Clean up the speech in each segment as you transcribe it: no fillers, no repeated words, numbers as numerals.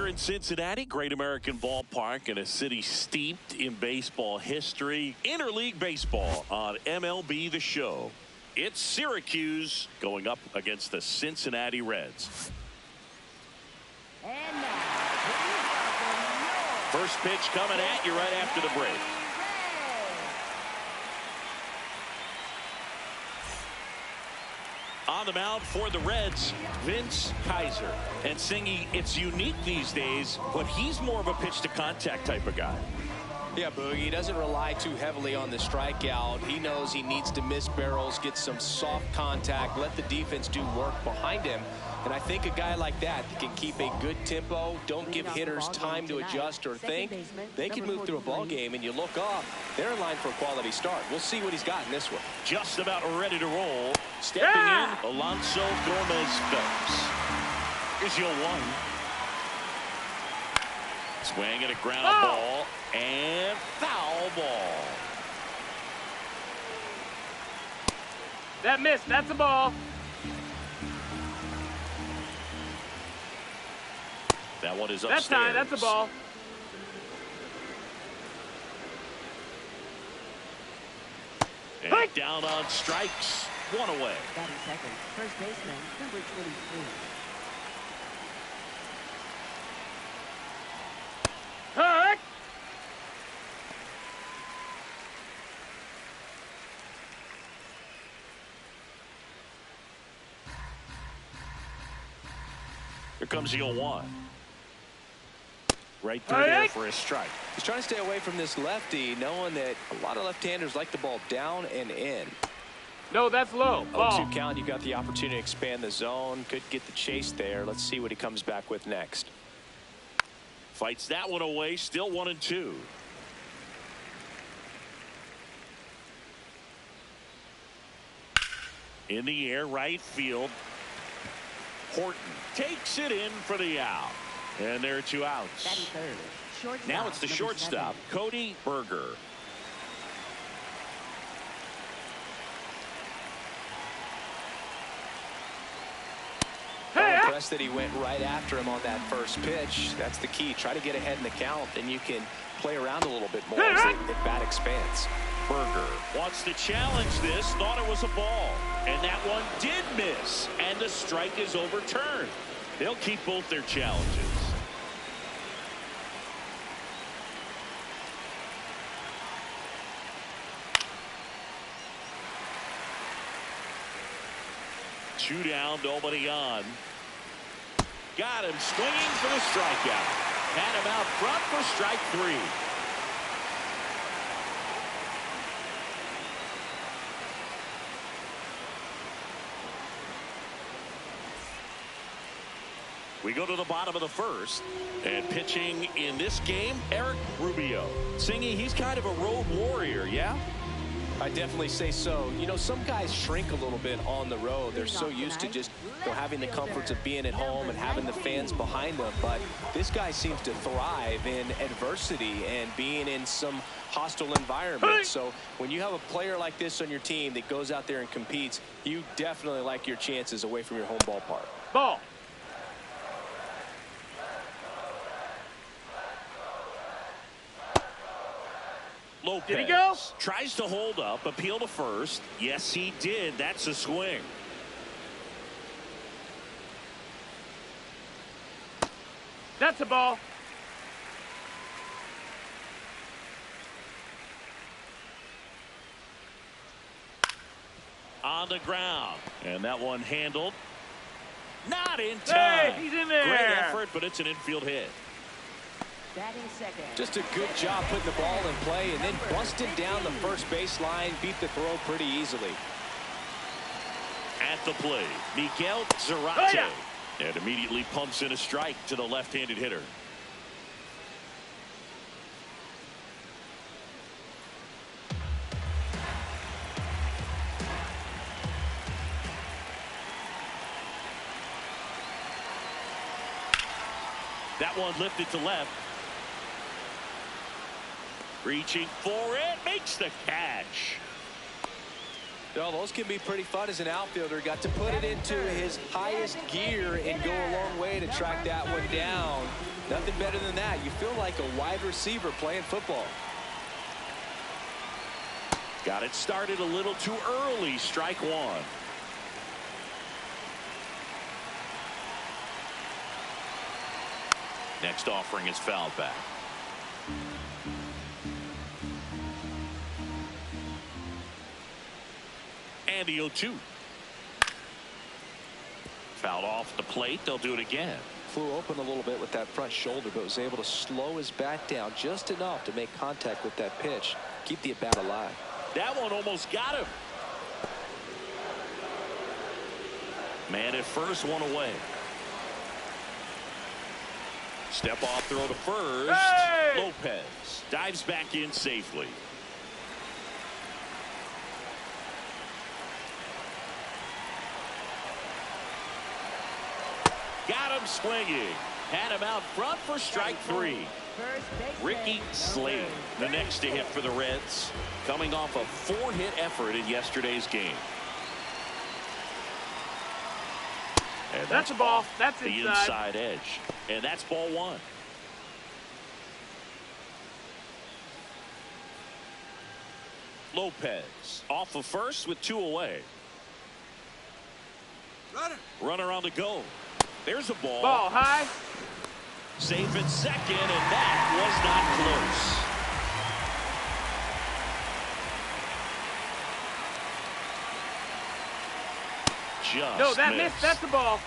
here in Cincinnati, great American ballpark and a city steeped in baseball history. Interleague baseball on MLB The Show. It's Syracuse going up against the Cincinnati Reds. And now, first pitch coming at you right after the break. On the mound for the Reds, Vince Kaiser. And Singy, it's unique these days, but he's more of a pitch-to-contact type of guy. Yeah, Boogie, he doesn't rely too heavily on the strikeout. He knows he needs to miss barrels, get some soft contact, let the defense do work behind him. And I think a guy like that can keep a good tempo, don't give hitters time to adjust or think. They can move through a ball game, and you look up, they're in line for a quality start. We'll see what he's got in this one. Just about ready to roll. Stepping in, Alonso Gomez-Phelps. Here's your one. Swing and a ground ball and foul ball. That missed. That's a ball. That one is upstairs. That's high. That's a ball. And down on strikes. One away. batting second, first baseman, number 23. Hook! Here comes the 0-1. Right through there for a strike. He's trying to stay away from this lefty, knowing that a lot of left-handers like the ball down and in. No, that's low. Ball. 0-2 count. You've got the opportunity to expand the zone. Could get the chase there. Let's see what he comes back with next. Fights that one away. Still 1-2. In the air, right field. Horton takes it in for the out. And there are two outs. Batting third, shortstop, Now it's the number shortstop, 7. Cody Berger. I'm impressed that he went right after him on that first pitch. That's the key. Try to get ahead in the count, and you can play around a little bit more as the bat expands. Berger wants to challenge this, thought it was a ball, and that one did miss, and the strike is overturned. They'll keep both their challenges. Two down, nobody on. Got him swinging for the strikeout. Had him out front for strike 3. We go to the bottom of the first, and pitching in this game, Eric Rubio. Singy, he's kind of a road warrior, yeah? I definitely say so. You know, some guys shrink a little bit on the road. They're so used to just having the comforts of being at home and having the fans behind them. But this guy seems to thrive in adversity and being in some hostile environment. So when you have a player like this on your team that goes out there and competes, you definitely like your chances away from your home ballpark. Ball. Lopez did he go? Tries to hold up, appeal to first. Yes, he did. That's a swing. That's a ball. On the ground. And that one handled. Not in time. Hey, he's in there. Great effort, but it's an infield hit. Batting second. Just a good job putting the ball in play and then busted down the first baseline, beat the throw pretty easily. At the plate, Miguel Zarate. And immediately pumps in a strike to the left-handed hitter. That one lifted to left. Reaching for it, makes the catch. Well, those can be pretty fun as an outfielder. Got to put it into his highest gear and go a long way to track that one down. Nothing better than that. You feel like a wide receiver playing football. Got it started a little too early. Strike one. Next offering is fouled back. And the 0-2. Fouled off the plate. They'll do it again. Flew open a little bit with that front shoulder, but was able to slow his bat down just enough to make contact with that pitch. Keep the at-bat alive. That one almost got him. Man at first, one away. Step off throw to first. Hey! Lopez dives back in safely. Got him swinging. Had him out front for strike three. Ricky Slade, the next to hit for the Reds, coming off a 4-hit effort in yesterday's game. And That's a ball. That's the inside. edge. And that's ball one. Lopez off of first with 2 away. Runner on the go. There's a ball. Ball high. Safe at second, and that was not close. Just No, that missed. missed. That's the ball.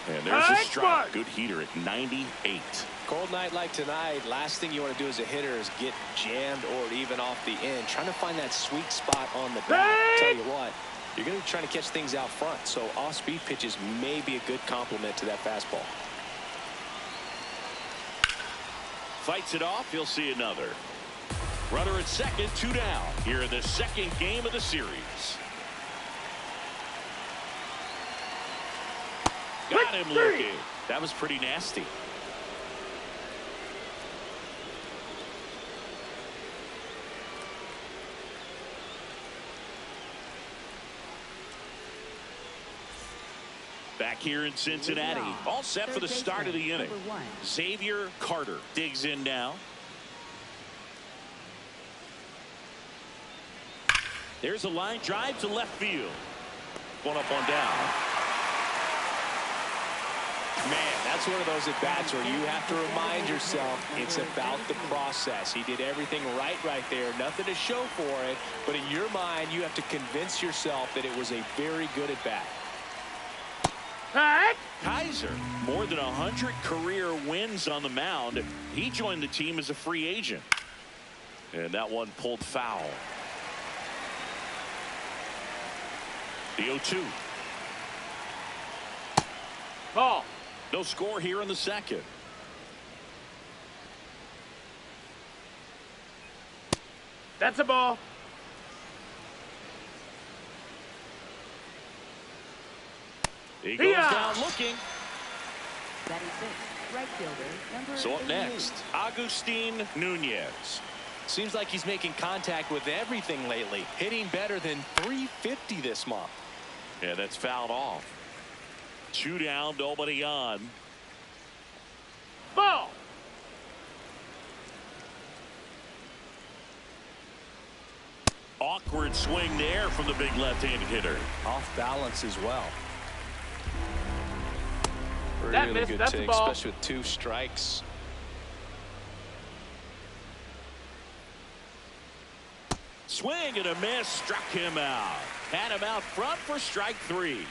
And there's a Nice strike. one. Good heater at 98. Cold night like tonight, last thing you want to do as a hitter is get jammed or even off the end. Trying to find that sweet spot on the bat. Hey! Tell you what, you're going to be trying to catch things out front, so off-speed pitches may be a good complement to that fastball. Fights it off. You'll see another. Runner at second, 2 down. Here in the second game of the series. Got him looking. That was pretty nasty. Back here in Cincinnati, all set for the start of the inning. Xavier Carter digs in now. There's a line drive to left field. One up, one down. Man, that's one of those at-bats where you have to remind yourself it's about the process. He did everything right there. Nothing to show for it, but in your mind, you have to convince yourself that it was a very good at-bat. Kaiser, more than 100 career wins on the mound. He joined the team as a free agent. And that one pulled foul. The 0-2. Ball. No score here in the second. That's a ball. He goes down looking. Batting sixth, right fielder, number So up 88. next, Agustin Nunez. Seems like he's making contact with everything lately. Hitting better than .350 this month. Yeah, that's fouled off. 2 down, nobody on. Ball. Awkward swing there from the big left-handed hitter. Off balance as well. That Really missed. good That's the take, ball. especially with 2 strikes. Swing and a miss, struck him out. Had him out front for strike 3.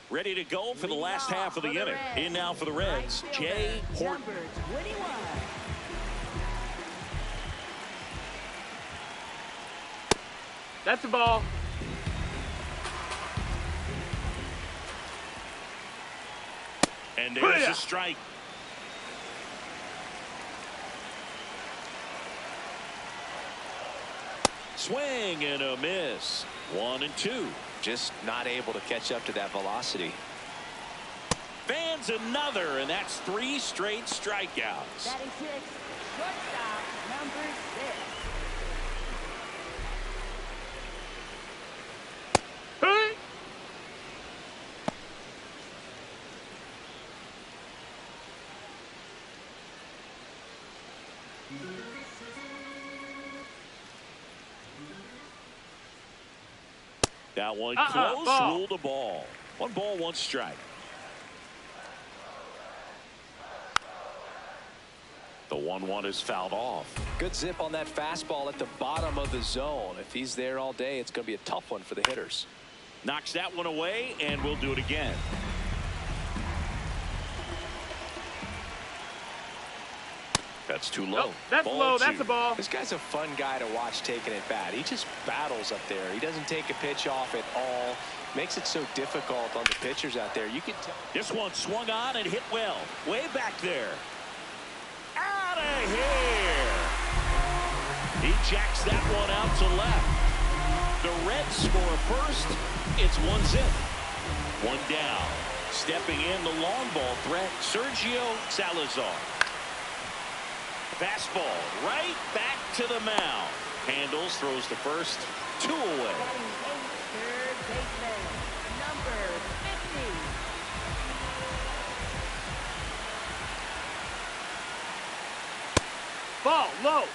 Ready to go for the last half of the inning. In now for the Reds, Jay Horton. Number 21. That's a ball. And there's a strike. Swing and a miss. 1 and 2. Just not able to catch up to that velocity. Fan lands another, and that's 3 straight strikeouts. Batting 6, shortstop, number 6. Hey! That one close, ball. ruled a ball. 1 ball, 1 strike. The 1-1 is fouled off. Good zip on that fastball at the bottom of the zone. If he's there all day, it's going to be a tough one for the hitters. Knocks that one away, and we'll do it again. That's too low. Nope, that's Ball low. 2. That's a ball. This guy's a fun guy to watch taking it bat. He just battles up there. He doesn't take a pitch off at all. Makes it so difficult on the pitchers out there. You can tell. This one swung on and hit well. Way back there. Out of here. He jacks that one out to left. The Reds score first. It's 1 zip. 1 down. Stepping in the long ball threat, Sergio Salazar. Fastball right back to the mound. Handles, throws to first. 2 away. Batting 8, third baseman, number 50. Ball, low.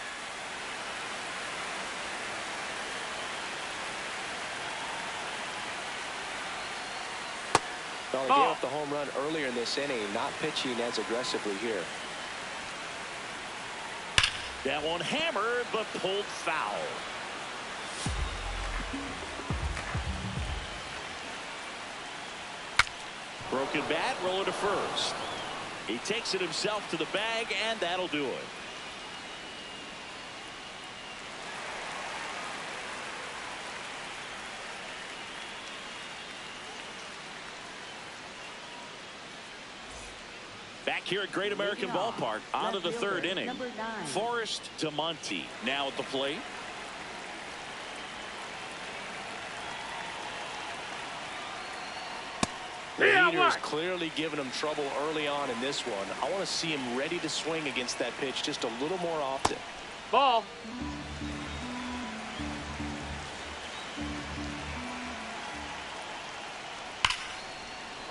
Well, he gave up the home run earlier in this inning, not pitching as aggressively here. That one hammered, but pulled foul. Broken bat, roller to first. He takes it himself to the bag, and that'll do it. Back here at Great American Ballpark, on to the 3rd inning. Number 9. Forrest DeMonte now at the plate. The Yeah, heater is Mark. clearly giving him trouble early on in this one. I want to see him ready to swing against that pitch just a little more often. Ball.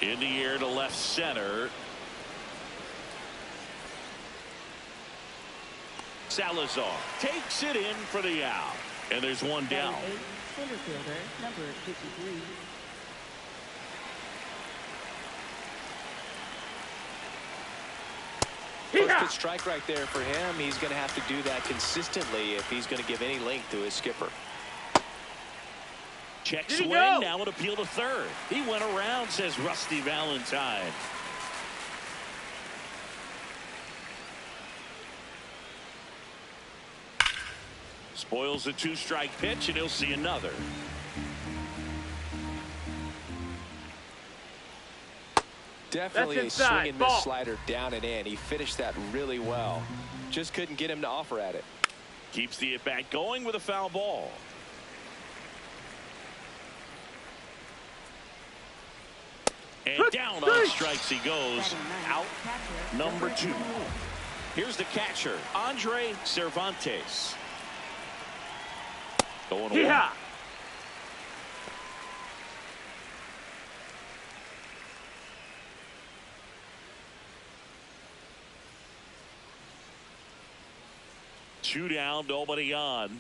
In the air to left center. Salazar takes it in for the out. And there's 1 down. Batting 8, center fielder, number 53. First pitch strike right there for him. He's going to have to do that consistently if he's going to give any length to his skipper. Check Did he swing, go? now an appeal to third. He went around, says Rusty Valentine. Spoils a 2-strike pitch, and he'll see another. Definitely a inside. swing and miss Ball. slider down and in. He finished that really well. Just couldn't get him to offer at it. Keeps the at-bat going with a foul ball. And down on strikes he goes. Batting 9, Out catcher, number 2. 28. Here's the catcher, Andre Cervantes. Going away. Yeah. Two down, nobody on.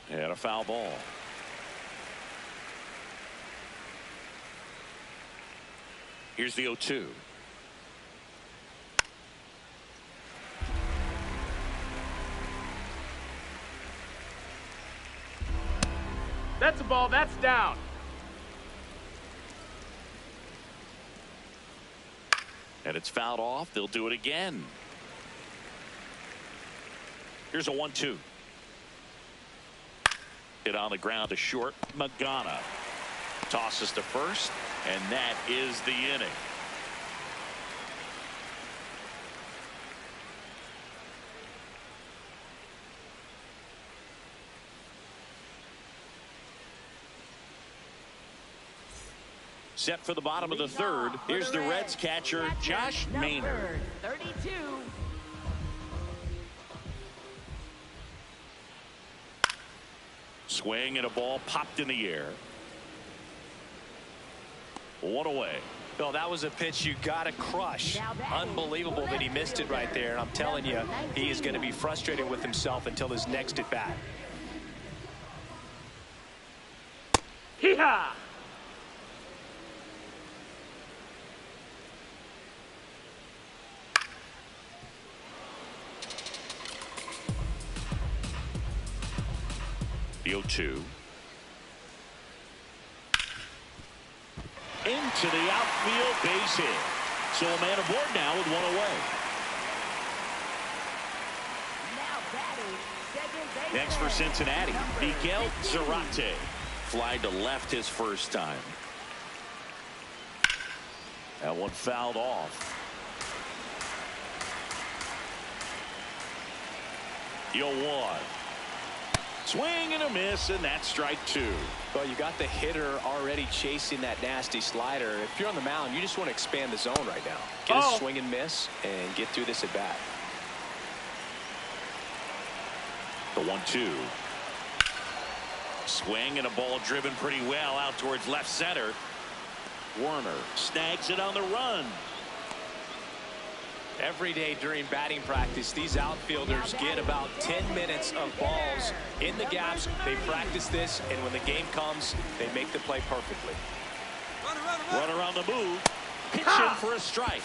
And a foul ball. Here's the 0-2. That's a ball. That's down. And it's fouled off. They'll do it again. Here's a 1-2. Hit on the ground to short. Magana tosses to first, and that is the inning. Set for the bottom of the third. Here's the Reds catcher, Josh Maynard. 32. Swing and a ball popped in the air. One away. Well, that was a pitch you got to crush. Unbelievable that he missed it right there. And I'm telling you, he is going to be frustrated with himself until his next at bat. Hee-haw! The 0-2. Into the outfield, base hit. So a man aboard now with one away. Now batting, second baseman. Next for Cincinnati, Miguel Zarate. Fly to left his first time. That one fouled off. The 0-1. Swing and a miss, and that's strike two. Well, you got the hitter already chasing that nasty slider. If you're on the mound, you just want to expand the zone right now. Get a swing and miss and get through this at bat. The 1-2. Swing and a ball driven pretty well out towards left center. Werner snags it on the run. Every day during batting practice, these outfielders get about 10 minutes of balls in the gaps. They practice this, and when the game comes, they make the play perfectly. Runner on the move. Pitch in for a strike.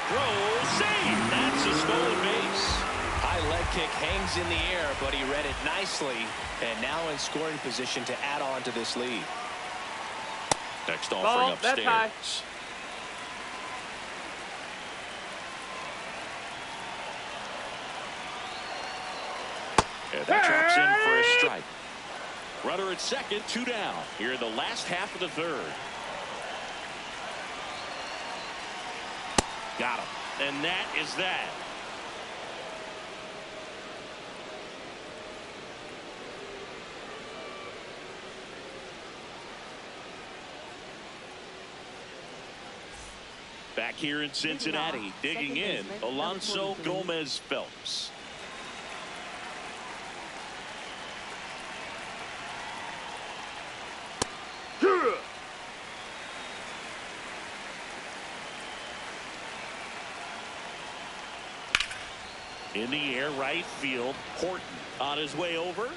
Throw, save. That's a stolen base. High leg kick hangs in the air, but he read it nicely, and now in scoring position to add on to this lead. Next offering upstairs. That's high. And that drops in for a strike. Runner at second, 2 down. Here in the last half of the third. Got him. And that is that. Back here in Cincinnati, digging in, Alonso Gomez Phelps. In the air, right field. Horton on his way over.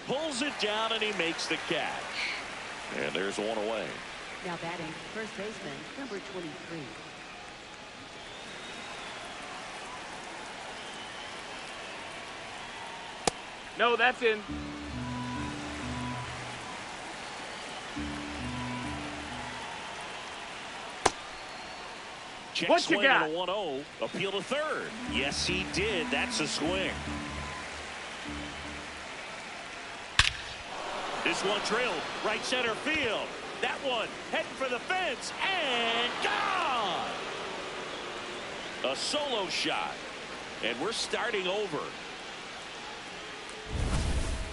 Pulls it down, and he makes the catch. And there's one away. Now batting, first baseman, number 23. No, that's in. Check What swing you got? and a 1-0. Appeal to third. Yes, he did. That's a swing. This one trailed right center field. That one heading for the fence and gone. A solo shot. And we're starting over.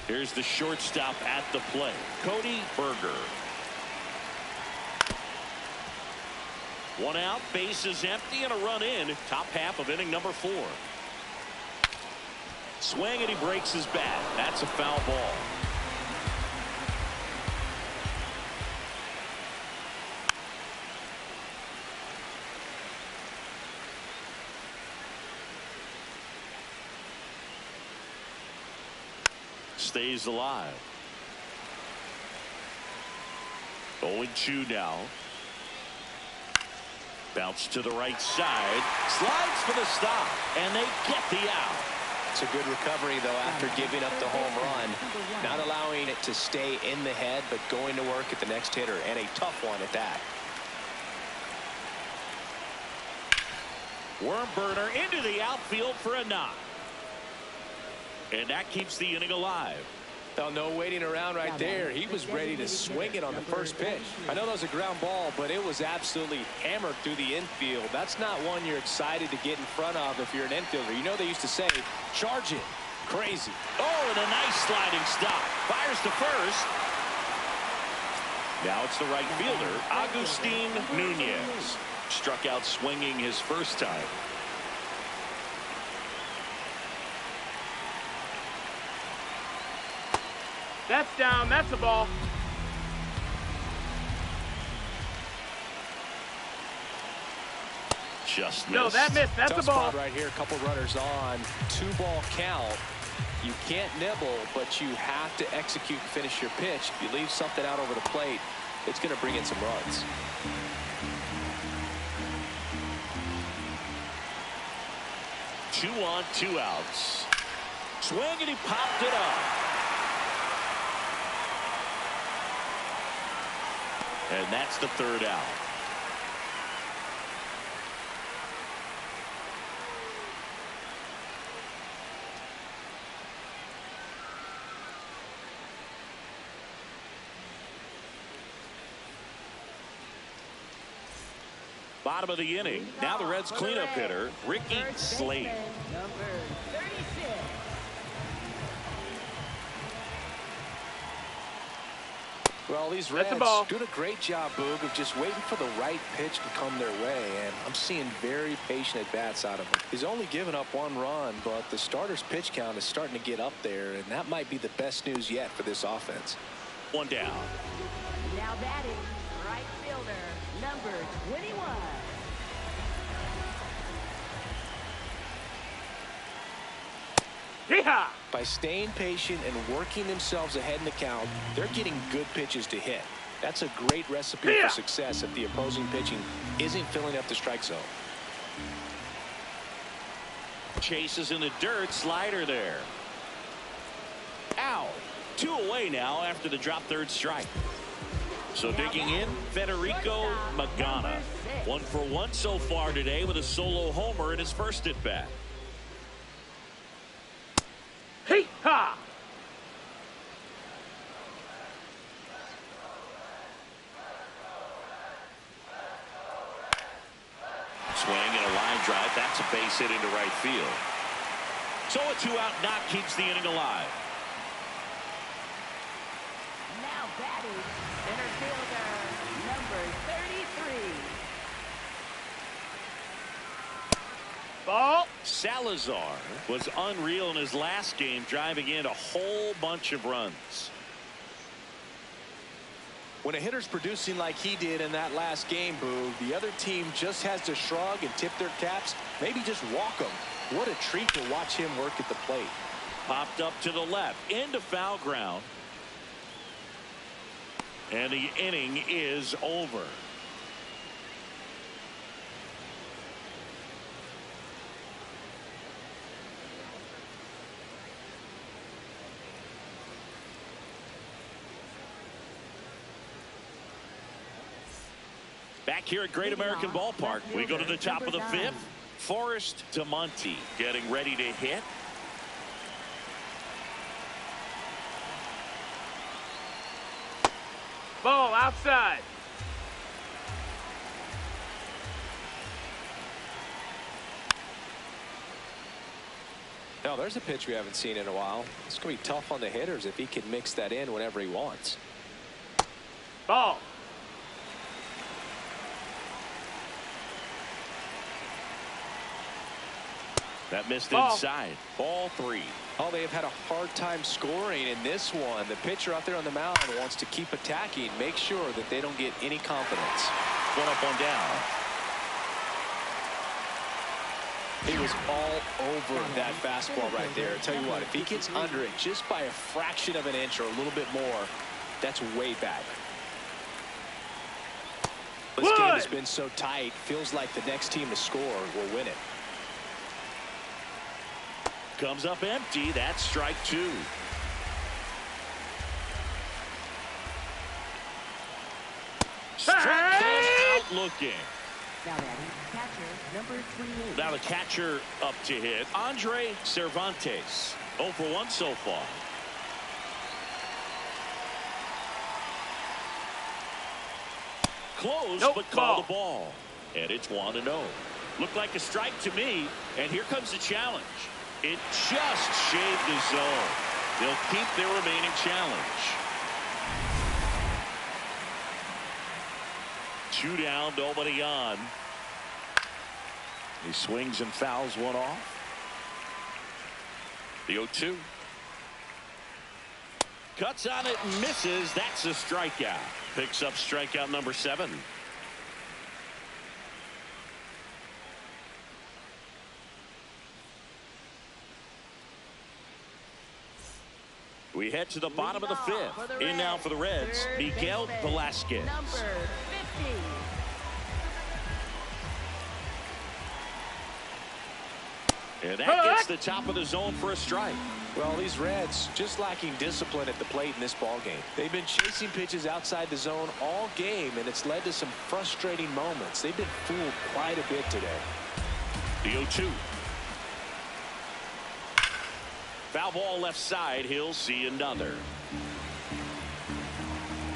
Here's the shortstop at the plate, Cody Berger. One out, base is empty, and a run in. Top half of inning number 4. Swing, and he breaks his bat. That's a foul ball. Stays alive. 0-2 now. Bounce to the right side. Slides for the stop. And they get the out. It's a good recovery, though, after giving up the home run. Not allowing it to stay in the head, but going to work at the next hitter. And a tough one at that. Worm burner into the outfield for a knock. And that keeps the inning alive. Oh, no waiting around right there. He was ready to swing it on the first pitch. I know that was a ground ball, but it was absolutely hammered through the infield. That's not one you're excited to get in front of if you're an infielder. You know they used to say, charge it. Crazy. Oh, and a nice sliding stop. Fires to first. Now it's the right fielder, Agustin Nunez. Struck out swinging his first time. That's down. That's a ball. Just missed. No, that missed. That's Tough a ball. spot right here. A couple runners on. 2-ball count. You can't nibble, but you have to execute and finish your pitch. If you leave something out over the plate, it's going to bring in some runs. Two on, 2 outs. Swing and he popped it up. And that's the 3rd out. Bottom of the inning. Now the Reds cleanup hitter, Ricky Slade. Number 36. Well, these That's a Reds ball. doing a great job, Boog, of just waiting for the right pitch to come their way, and I'm seeing very patient at-bats out of him. He's only given up 1 run, but the starter's pitch count is starting to get up there, and that might be the best news yet for this offense. 1 down. Now batting, right fielder, number 21. Yeehaw! By staying patient and working themselves ahead in the count, they're getting good pitches to hit. That's a great recipe for success if the opposing pitching isn't filling up the strike zone. Chases in the dirt, slider there. Out. 2 away now after the drop 3rd strike. So digging in, Federico Magana. 1 for 1 so far today with a solo homer in his first at bat. Hee-ha! Swing and a line drive. That's a base hit into right field. So a 2-out knock keeps the inning alive. Now batting, center fielder, number 33. Ball. Salazar was unreal in his last game, driving in a whole bunch of runs. When a hitter's producing like he did in that last game, Boog, the other team just has to shrug and tip their caps, maybe just walk them. What a treat to watch him work at the plate. Popped up to the left, into foul ground. And the inning is over. Back here at Great American Ballpark, we go to the top of the 5th. Forrest DeMonte getting ready to hit. Ball outside. Now, there's a pitch we haven't seen in a while. It's going to be tough on the hitters if he can mix that in whenever he wants. Ball. That missed Ball. inside. Ball 3. Oh, they have had a hard time scoring in this one. The pitcher out there on the mound wants to keep attacking, make sure that they don't get any confidence. 1 up, 1 down. He was all over that fastball right there. I tell you what, if he gets under it just by a fraction of an inch or a little bit more, that's way back. This game has been so tight, feels like the next team to score will win it. Comes up empty. That's strike 2. Struck him out looking. Now batting, catcher, number 28. Now the catcher up to hit, Andre Cervantes. 0 for 1 so far. Close, Nope, but call the ball. And it's 1-0. Looked like a strike to me, and here comes the challenge. It just shaved the zone. They'll keep their remaining challenge. 2 down, nobody on. He swings and fouls one off. The 0-2. Cuts on it and misses. That's a strikeout. Picks up strikeout number 7. We head to the bottom of the 5th. In now for the Reds, Miguel Velasquez. Number 50. And that gets the top of the zone for a strike. Well, these Reds just lacking discipline at the plate in this ball game. They've been chasing pitches outside the zone all game, and it's led to some frustrating moments. They've been fooled quite a bit today. The 0-2. Foul ball left side. He'll see another.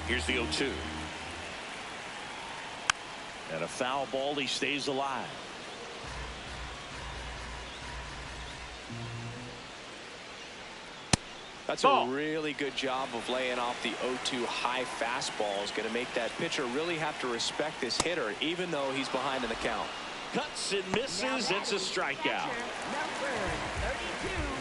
Here's the 0-2. And a foul ball. He stays alive. That's a really good job of laying off the 0-2 high fastball. Is going to make that pitcher really have to respect this hitter, even though he's behind in the count. Cuts and misses. It's a strikeout. Number 32.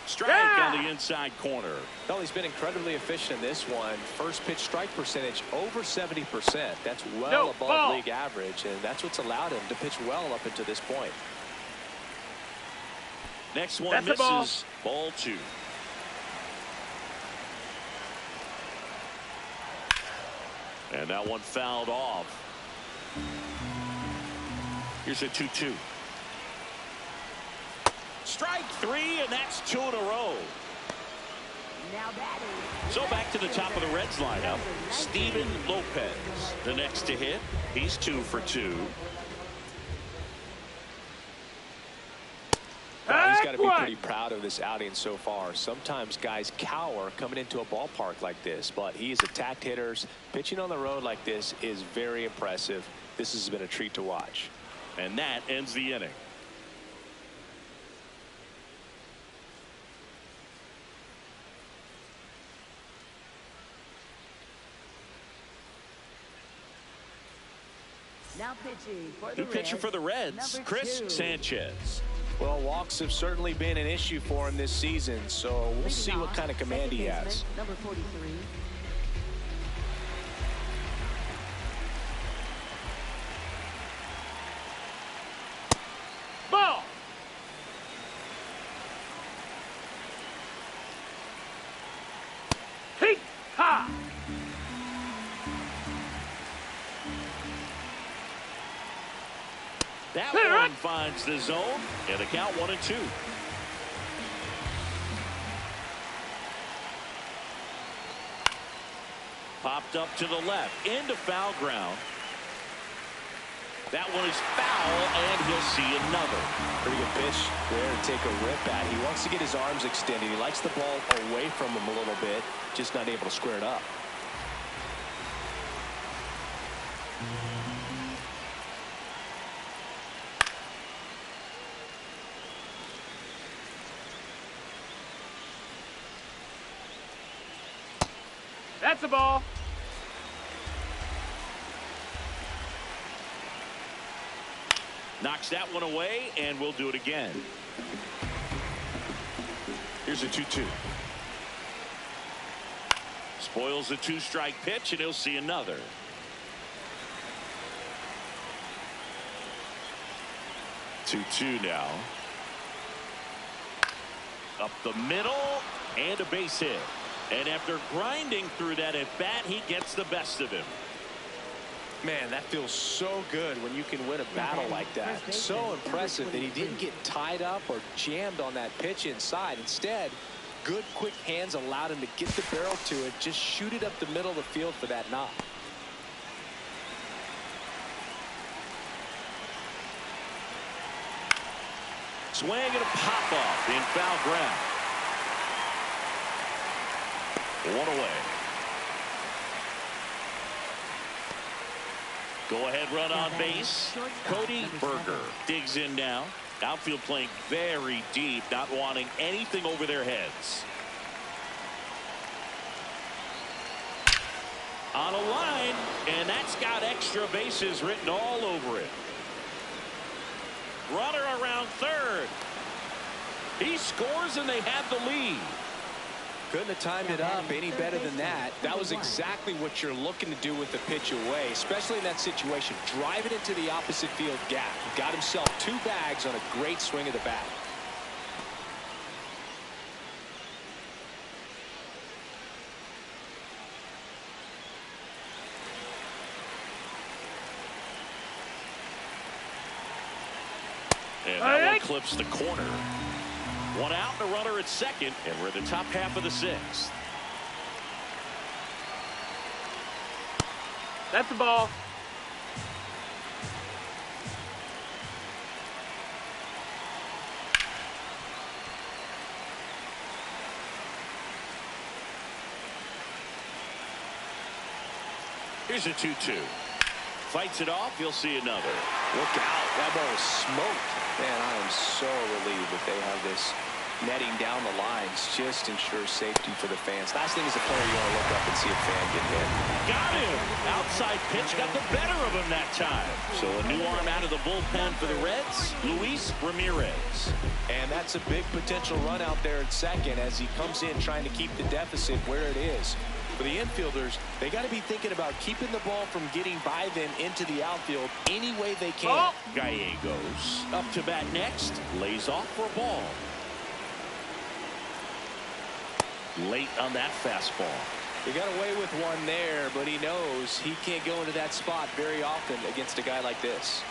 Strike on the inside corner. Well, he's been incredibly efficient in this one. First pitch strike percentage over 70%. That's well above league average, and that's what's allowed him to pitch well up until this point. Next one misses. Ball 2. And that one fouled off. Here's a 2-2. Strike 3, and that's 2 in a row. Now batting. So back to the top of the Reds lineup. Steven Lopez, the next to hit. He's 2 for 2. Well, he's got to be pretty proud of this outing so far. Sometimes guys cower coming into a ballpark like this, but he has attacked hitters. Pitching on the road like this is very impressive. This has been a treat to watch. And that ends the inning. Now pitching for the New pitcher for the Reds, Chris Sanchez. Well, walks have certainly been an issue for him this season, so we'll see what kind of command he has. Number 43. Ball. Hey, ha. That one finds the zone, and the count 1-2. Popped up to the left, into foul ground. That one is foul, and he'll see another. Pretty good pitch there to take a rip at. He wants to get his arms extended. He likes the ball away from him a little bit, just not able to square it up. That's a ball. Knocks that one away, and we'll do it again. Here's a 2-2. Spoils the 2-strike pitch, and he'll see another. Two now. Up the middle, and a base hit. And after grinding through that at bat, he gets the best of him. Man, that feels so good when you can win a battle like that. So impressive that he didn't get tied up or jammed on that pitch inside. Instead, good quick hands allowed him to get the barrel to it, just shoot it up the middle of the field for that knock. Swing and a pop-up in foul ground. One away. Go ahead run on base. Cody Berger digs in now. Outfield playing very deep, not wanting anything over their heads. On a line, and that's got extra bases written all over it. Runner around third. He scores, and they have the lead. Couldn't have timed it up any better than that. That was exactly what you're looking to do with the pitch away, especially in that situation. Drive it into the opposite field gap. He got himself 2 bags on a great swing of the bat. And that one clips the corner. 1 out and a runner at second, and we're in the top half of the 6th. That's the ball. Here's a 2-2. Fights it off. You'll see another. Look out. That ball was smoked. Man, I am so relieved that they have this netting down the lines. Just ensures safety for the fans. Last thing as a player, you want to look up and see a fan get hit. Got him. Outside pitch got the better of him that time. So a new arm out of the bullpen for the Reds, Luis Ramirez. And that's a big potential run out there at second as he comes in trying to keep the deficit where it is. For the infielders, they got to be thinking about keeping the ball from getting by them into the outfield any way they can. Oh. Gallegos up to bat next. Lays off for a ball. Late on that fastball. He got away with one there, but he knows he can't go into that spot very often against a guy like this.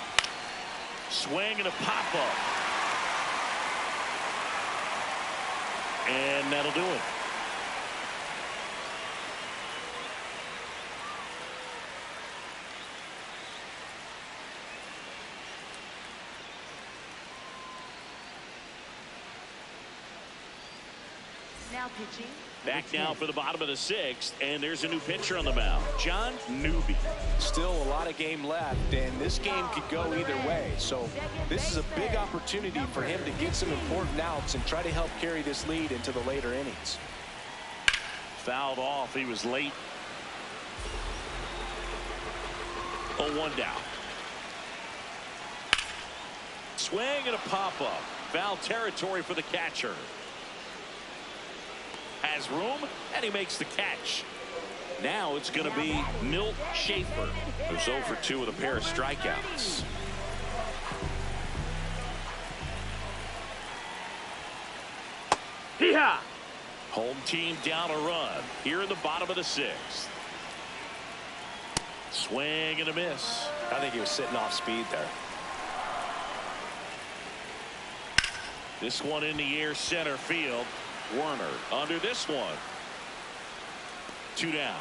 Swing and a pop-up. And that'll do it. Now pitching. Back now for the bottom of the 6th, and there's a new pitcher on the mound, John Newby. Still a lot of game left, and this game could go either way. So this is a big opportunity for him to get some important outs and try to help carry this lead into the later innings. Fouled off. He was late. 0-1 down. Swing and a pop-up. Foul territory for the catcher. Has room, and he makes the catch. Now it's going to be Milt Schaefer, who's 0 for 2 with a pair of strikeouts. Hee-haw! Home team down a run here in the bottom of the 6th. Swing and a miss. I think he was sitting off speed there. This one in the air, center field. Werner under this one. 2 down.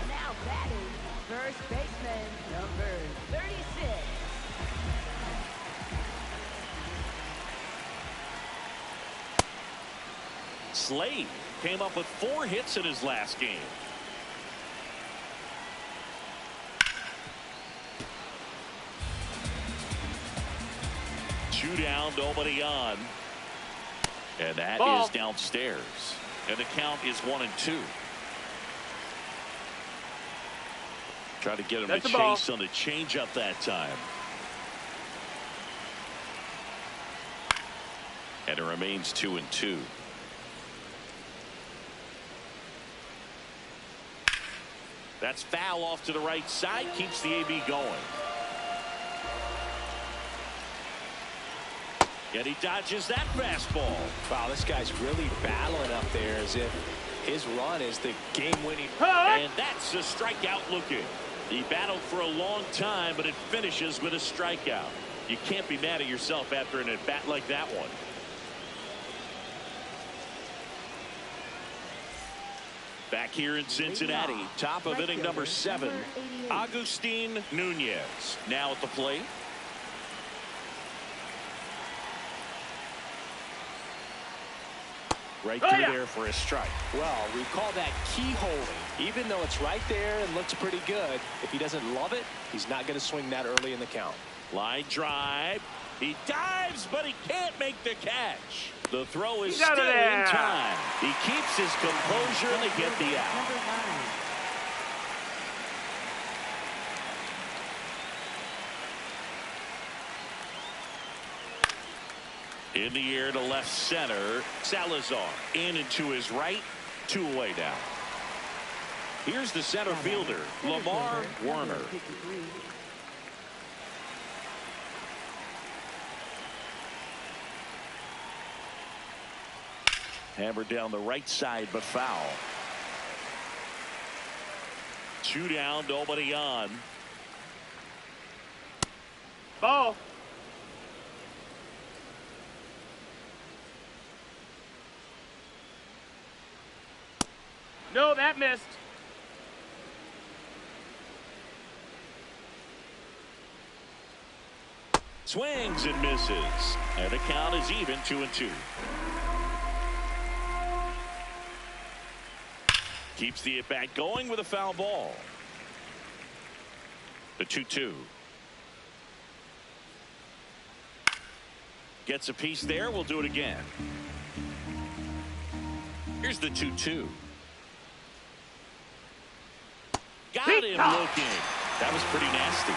Now batting, first baseman, number 36. Slade came up with 4 hits in his last game. Two down, nobody on. And that Ball. is downstairs. And the count is 1-2. Try to get him That's to the ball. chase on the changeup that time. And it remains 2-2. That's foul off to the right side. Keeps the AB going. And he dodges that fastball. Wow, this guy's really battling up there as if his run is the game-winning. And that's a strikeout looking. He battled for a long time, but it finishes with a strikeout. You can't be mad at yourself after an at-bat like that one. Back here in Cincinnati, top of inning number 7, Agustin Nunez now at the plate. Right through there for a strike. Well, we call that keyholing. Even though it's right there and looks pretty good, if he doesn't love it, he's not going to swing that early in the count. Line drive. He dives, but he can't make the catch. The throw is He's out still of there. in time. He keeps his composure, and they get the out. Number 9. In the air to left center. Salazar in and to his right. 2 away now. Here's the center fielder, Lamar Werner. 53. Hammered down the right side, but foul. 2 down, nobody on. Ball. No, that missed. Swings and misses. And the count is even, 2-2. Keeps the at-bat going with a foul ball. The 2-2. Gets a piece there. We'll do it again. Here's the 2-2. Got him looking. That was pretty nasty.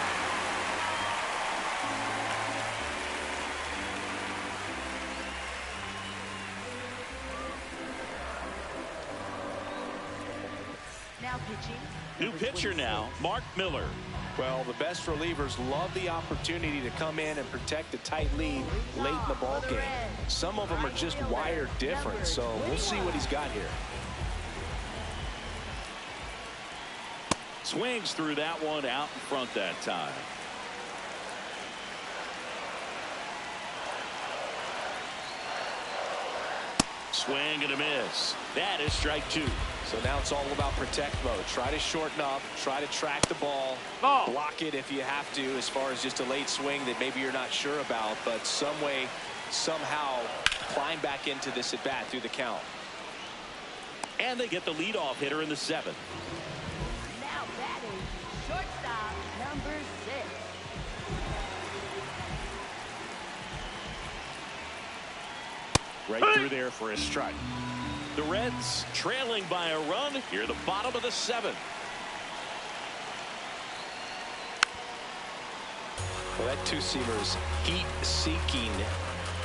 Now pitching. New number pitcher 26. now, Mark Miller. Well, the best relievers love the opportunity to come in and protect a tight lead late in the ball game. Some of them are just wired different, so we'll see what he's got here. Swings through that one out in front that time. Swing and a miss. That is strike 2. So now it's all about protect mode. Try to shorten up, try to track the ball, Ball. block it if you have to, as far as just a late swing that maybe you're not sure about, but some way, somehow climb back into this at bat through the count. And they get the leadoff hitter in the 7th. Now batting. Shortstop. Number 6. Right through there for a strike. The Reds trailing by a run here, the bottom of the 7th. Well, that two-seamer is heat-seeking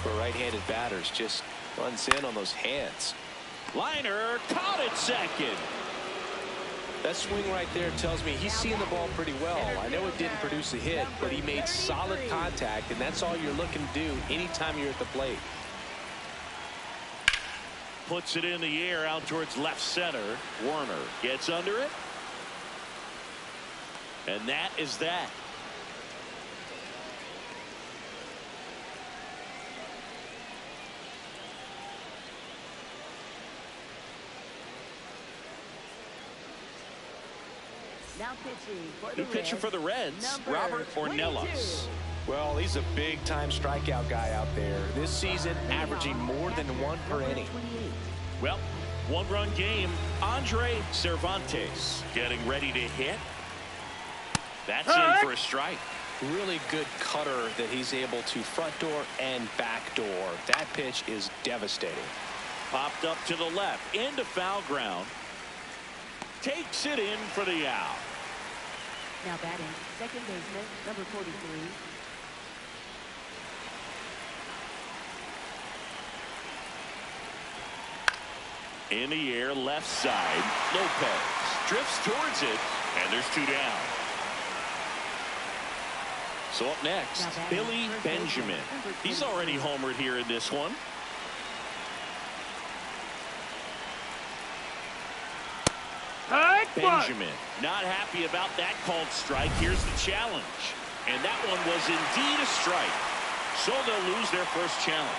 for right-handed batters. Just runs in on those hands. Liner caught at second. That swing right there tells me he's seeing the ball pretty well. I know it didn't produce a hit, but he made solid contact, and that's all you're looking to do anytime you're at the plate. Puts it in the air out towards left center. Werner gets under it. And that is that. Now pitching for the New pitcher Reds, for the Reds, number Robert 22. Ornelas. Well, he's a big-time strikeout guy out there. This season, averaging more than 1 per inning. 28. Well, 1-run game. Andre Cervantes getting ready to hit. That's in for a strike. Really good cutter that he's able to front door and back door. That pitch is devastating. Popped up to the left into foul ground. Takes it in for the out. Now batting. Second baseman. Number 43. In the air, left side. Lopez drifts towards it, and there's 2 down. So up next, Now batting, Billy first Benjamin. baseman, number He's 23. already homered here in this one. Benjamin not happy about that called strike. Here's the challenge. And that one was indeed a strike. So they'll lose their first challenge.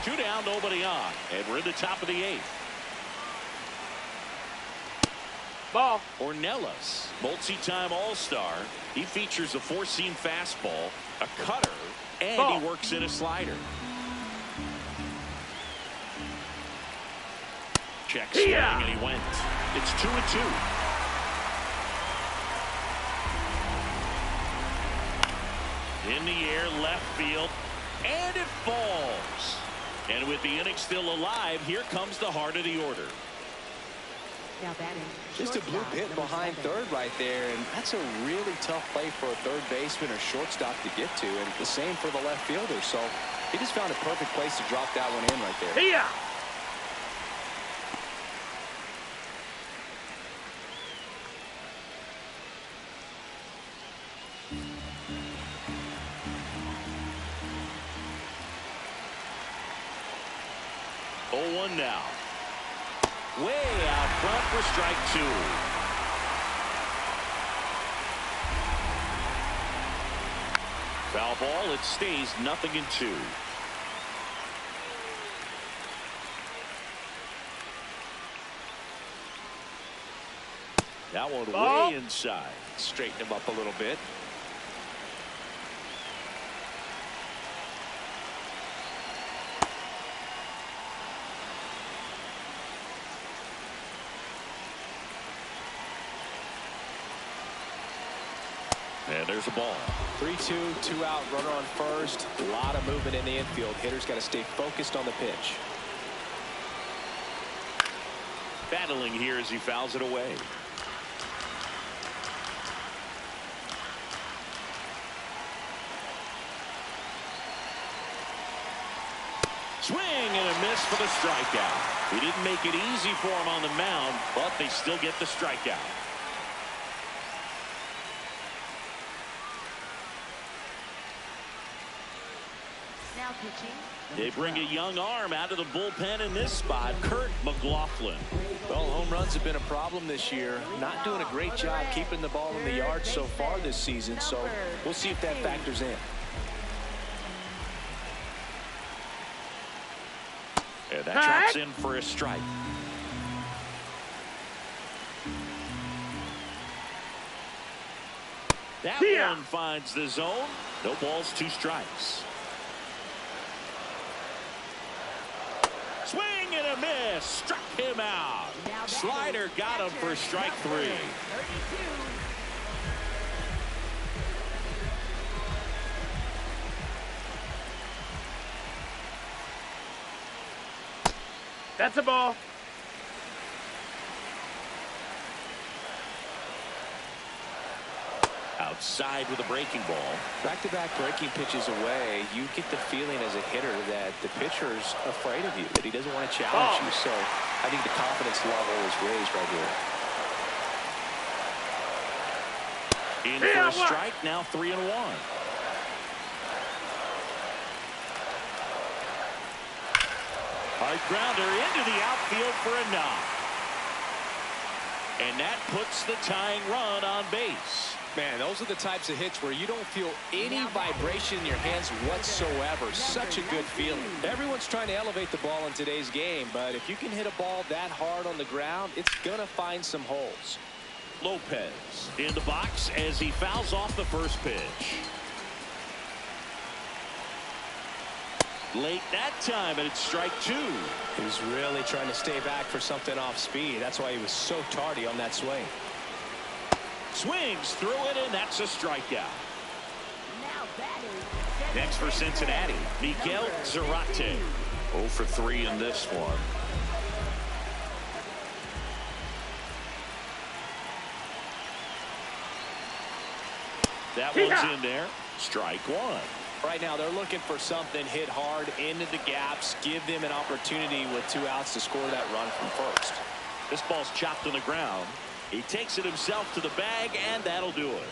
2 down, nobody on. And we're in the top of the 8th. Ball. Ornelas, multi-time All-Star. He features a 4-seam fastball, a cutter, and Ball. he works in a slider. Check swing, and he went. It's 2-2. left field, and it falls. And with the inning still alive, here comes the heart of the order. Now batting. Just a blue hit behind third right there, and that's a really tough play for a third baseman or shortstop to get to, and the same for the left fielder. So he just found a perfect place to drop that one in right there. Yeah. Oh, 1 now. Way out front for strike 2. Foul ball. It stays 0-2. That one Ball. way inside. Straighten him up a little bit. And there's a ball. 3-2, 2 out, runner on first. A lot of movement in the infield. Hitter's got to stay focused on the pitch. Battling here as he fouls it away. Swing and a miss for the strikeout. He didn't make it easy for him on the mound, but they still get the strikeout. Now pitching. They bring a young arm out of the bullpen in this spot, Kurt McLaughlin. Well, home runs have been a problem this year. Not doing a great job keeping the ball in the yard so far this season, so we'll see if that factors in. And that drops in for a strike. That one finds the zone. No balls, 2 strikes. Swing and a miss. Struck him out. Slider got him for strike 3. 32. That's a ball. Outside with a breaking ball. Back-to-back breaking pitches away, you get the feeling as a hitter that the pitcher's afraid of you, that he doesn't want to challenge you. So I think the confidence level is raised right here. In for a strike, now 3-1. Hard grounder into the outfield for a knock. And that puts the tying run on base. Man, those are the types of hits where you don't feel any vibration in your hands whatsoever. Such a good feeling. Everyone's trying to elevate the ball in today's game, but if you can hit a ball that hard on the ground, it's going to find some holes. Lopez in the box as he fouls off the first pitch. Late that time, and it's strike 2. He was really trying to stay back for something off speed. That's why he was so tardy on that swing. Swings through it, and that's a strikeout. Now batting. Next for Cincinnati, Miguel Zarate. 0 for 3 in this one. That one's in there. Strike 1. Right now, they're looking for something hit hard into the gaps, give them an opportunity with 2 outs to score that run from first. This ball's chopped on the ground. He takes it himself to the bag, and that'll do it.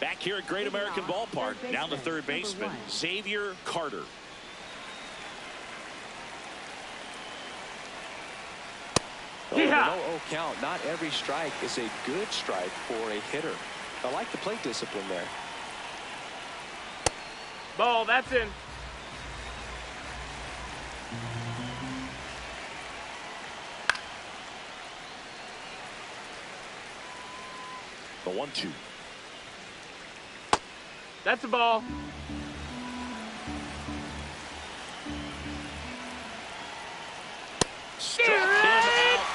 Back here at Great American Ballpark, now the third baseman, Xavier Carter. Oh, the 0-0 count. Not every strike is a good strike for a hitter. I like the plate discipline there. Ball, that's in. The 1-2. That's a ball.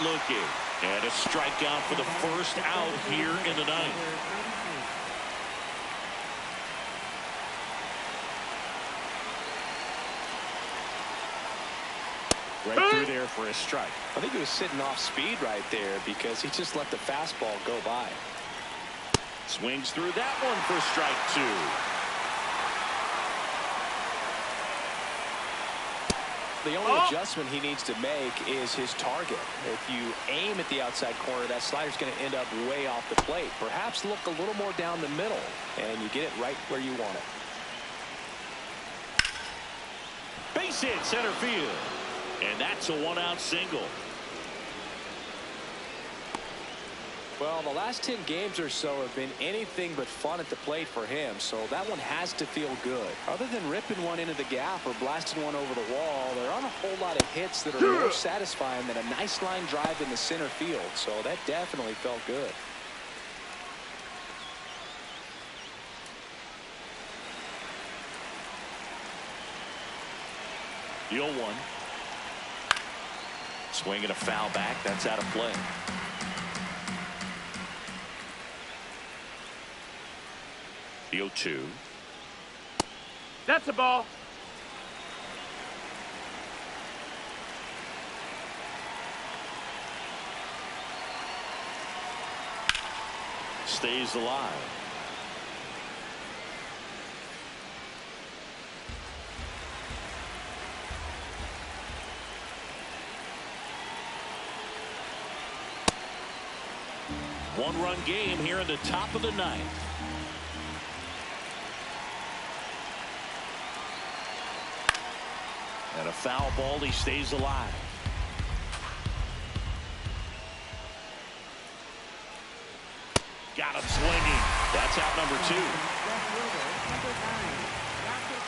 looking. And a strikeout for the first out here in the ninth. Right through there for a strike. I think he was sitting off speed right there because he just let the fastball go by. Swings through that one for strike two. The only adjustment he needs to make is his target. If you aim at the outside corner, that slider's going to end up way off the plate. Perhaps look a little more down the middle, and you get it right where you want it. Base hit center field. And that's a one-out single. Well, the last 10 games or so have been anything but fun at the plate for him, so that one has to feel good. Other than ripping one into the gap or blasting one over the wall, there aren't a whole lot of hits that are more satisfying than a nice line drive in the center field, so that definitely felt good. The 0-1. Swinging a foul back. That's out of play. The 0-2. That's a ball. Stays alive. One-run game here in the top of the ninth. And a foul ball. He stays alive. Got him swinging. That's out number two.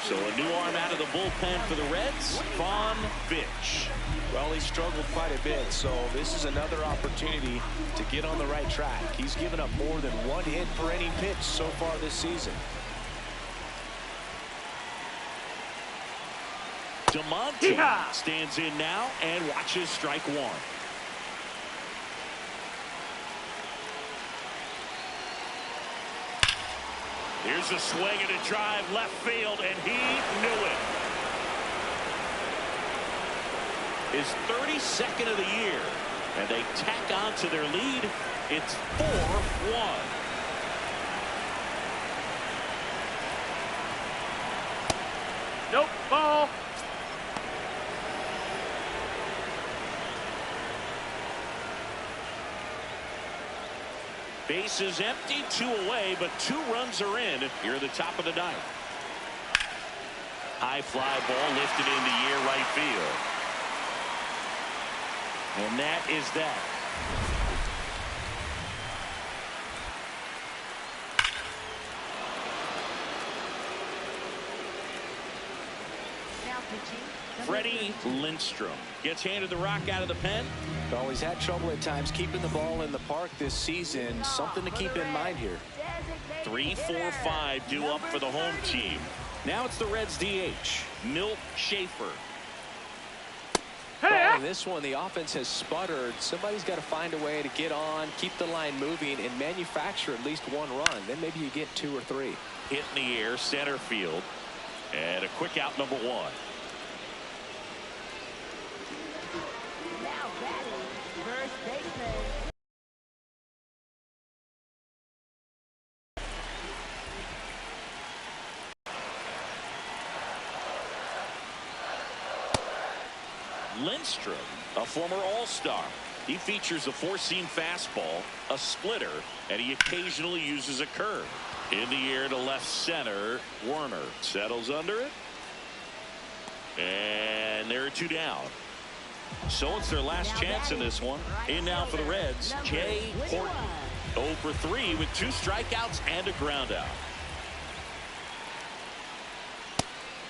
So a new arm out of the bullpen for the Reds, Vaughn Fitch. Well, he struggled quite a bit, so this is another opportunity to get on the right track. He's given up more than one hit per inning pitch so far this season. DeMonte stands in now and watches strike one. Here's a swing and a drive left field, and he knew it. His 32nd of the year, and they tack on to their lead. It's 4-1. Nope, ball. Base is empty, 2 away, but 2 runs are in here at the top of the ninth. High fly ball lifted into the right field. And that is that. Now pitching. Freddie Lindstrom gets handed the rock out of the pen. Well, he's had trouble at times keeping the ball in the park this season. Something to keep in mind here. 3, 4, 5 due up for the home team. Now it's the Reds DH, Milt Schaefer. Well, in this one, the offense has sputtered. Somebody's got to find a way to get on, keep the line moving, and manufacture at least one run. Then maybe you get 2 or 3. Hit in the air, center field. And a quick out, number 1. Now batting, first baseman. Lindstrom, a former All-Star. He features a 4-seam fastball, a splitter, and he occasionally uses a curve. In the air to left center, Werner settles under it. And there are 2 down. So it's their last chance in this one. In now for the Reds, Jay Horton. 0 for 3 with 2 strikeouts and a ground out.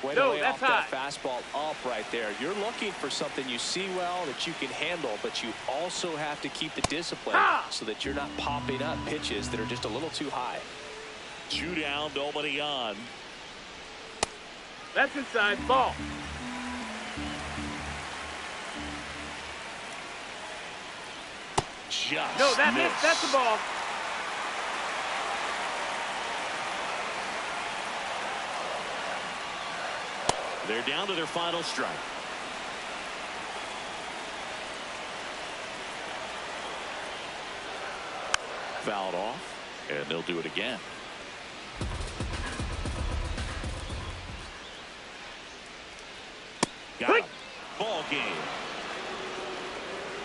Way to lay off that fastball up right there. You're looking for something you see well that you can handle, but you also have to keep the discipline so that you're not popping up pitches that are just a little too high. 2 down, nobody on. That's inside, ball. just No, that missed. missed. That's the ball. They're down to their final strike. Fouled off, and they'll do it again. Got him. Ball game.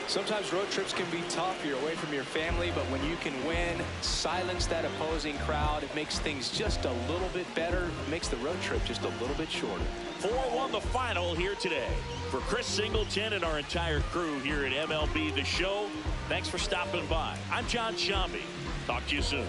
Sometimes road trips can be tough. You're away from your family, but when you can win, silence that opposing crowd, it makes things just a little bit better. It makes the road trip just a little bit shorter. 4-1 the final here today. For Chris Singleton and our entire crew here at MLB The Show, thanks for stopping by. I'm John Shambi. Talk to you soon.